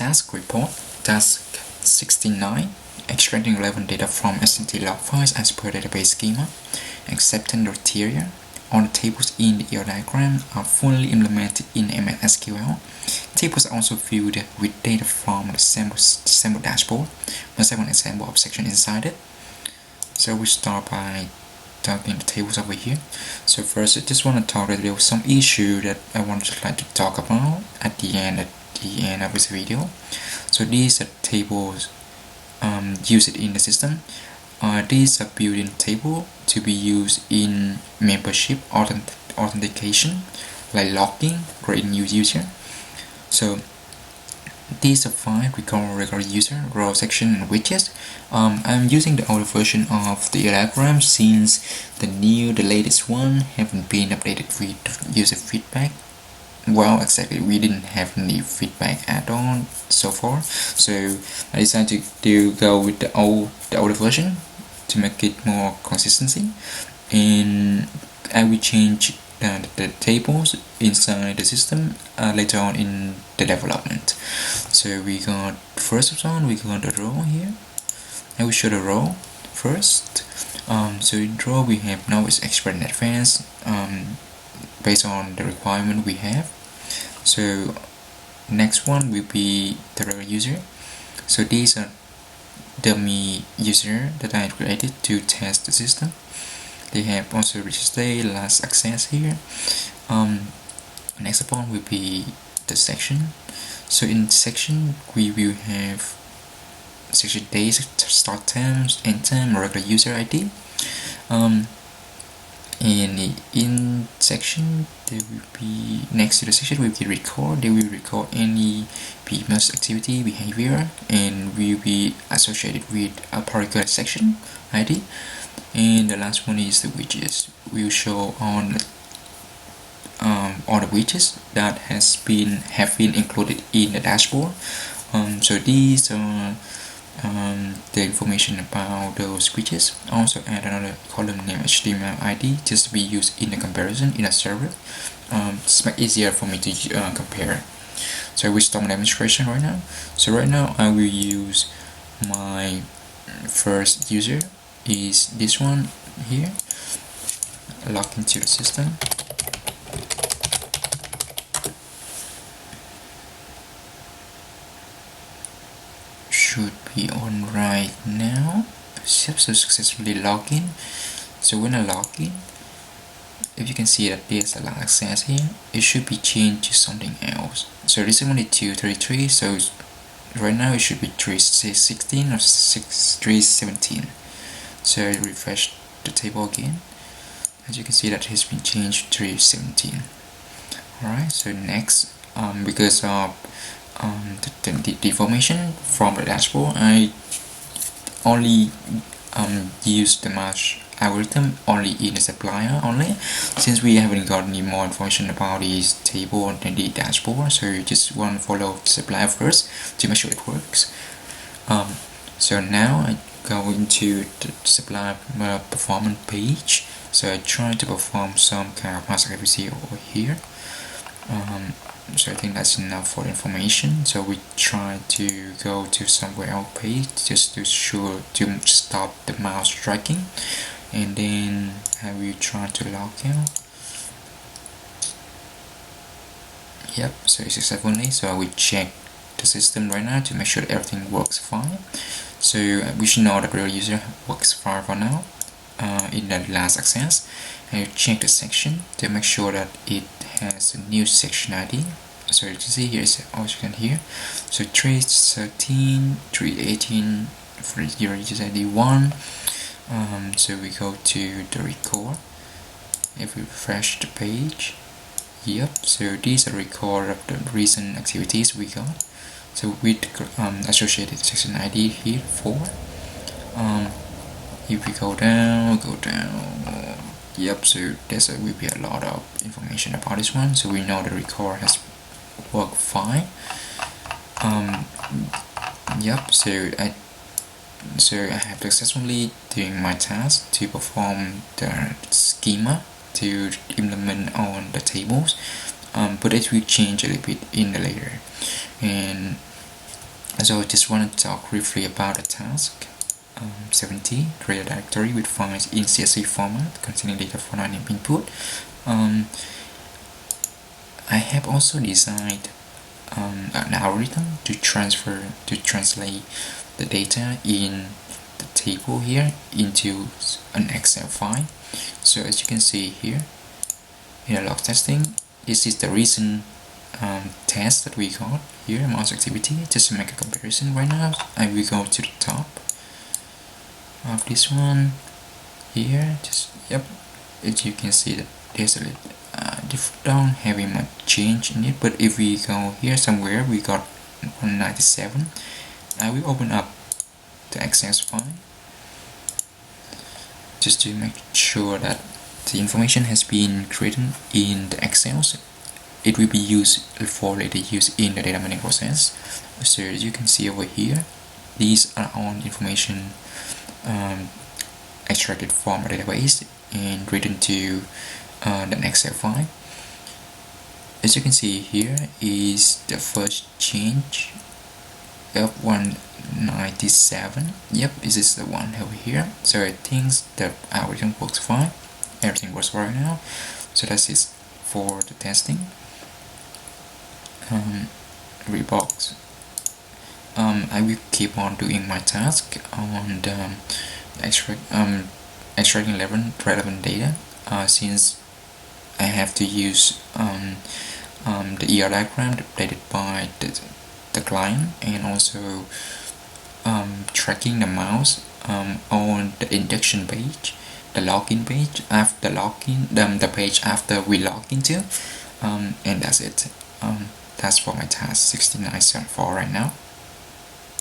task report, task 69, extracting relevant data from SNT log files as per database schema. Acceptance criteria. All the tables in the ER diagram are fully implemented in MS SQL. Tables are also filled with data from the sample dashboard. Let's have an example of section inside it. So we start by talking the tables over here. So first, I just want to talk about some issue that I want to talk about at the end of this video. So these are tables used in the system. These are built-in table to be used in membership authentication, like login, create new user. So these are fine. We call regular user, row, section, and widgets. I'm using the older version of the diagram since the latest one haven't been updated with user feedback. Well, exactly, we didn't have any feedback at all so far. So I decided to go with the older version to make it more consistency, and I will change the tables inside the system later on in the development. So we got first of all, we got the row here. I will show the row first. So in row we have now is expressed in advance based on the requirement we have. So next one will be the regular user. So these are dummy user that I created to test the system. They have also register last access here. Next one will be the section. So in section we will have section days, start times, end time, regular user ID. And in section there will be, next to the section will be record. They will record any PMS activity behavior and will be associated with a particular section ID. And the last one is the widgets. We'll show on all the widgets that have been included in the dashboard. So these are the information about those widgets. Also add another column named HTML ID just to be used in the comparison in a server. It's much easier for me to compare. So we start my demonstration right now. So right now I will use my first user is this one here. Log into the system. Should be on right now. So successfully log in. So when I log in, if you can see that there's a lot of access here, it should be changed to something else. So this is only 233, so right now it should be 316 or 317. So I refresh the table again. As you can see that it has been changed to 317. Alright, so next, because of the information from the dashboard, I only use the match algorithm only in the supplier only, since we haven't got any more information about this table and the dashboard. So you just want to follow the supplier first to make sure it works. So now I go into the supplier performance page. So I try to perform some kind of mask activity over here. So I think that's enough for information. So we try to go to somewhere else page just to stop the mouse tracking, and then I will try to log out. Yep, so it's successfully. So I will check the system right now to make sure that everything works fine. So we should know that the real user works fine for now. In the last access, I check the section to make sure that it has a new section ID. So you can see here is option here. So 313, 318 for your user ID 1. So we go to the record. If we refresh the page, yep. So these are record of the recent activities we got. So with associated section ID here 4. If we go down, yep, so there will be a lot of information about this one. So we know the record has worked fine. Yep, so I have successfully doing my task to perform the schema to implement on the tables, but it will change a little bit in the later. And So I just want to talk briefly about the task 70, create a directory with files in CSV format containing data for non input. I have also designed an algorithm to translate the data in the table here into an Excel file. So as you can see here in the log testing, this is the recent test that we got here, mouse activity. Just to make a comparison right now, I will go to the top of this one here. As you can see that there's a little don't having much change in it, but if we go here somewhere, we got 197. I will open up the Excel file just to make sure that the information has been created in the Excel. It will be used for later use in the data mining process. So as you can see over here, these are all information extracted from a database and written to the Excel file. As you can see here is the first change of 197. Yep, this is the one over here. So I think that everything works fine. Everything works right now. So that's it for the testing. Rebox. I will keep on doing my task on the extracting relevant data since I have to use the ER diagram updated by the client, and also tracking the mouse on the induction page, the login page after login, the page after we log into, and that's it. That's for my task 69 for right now.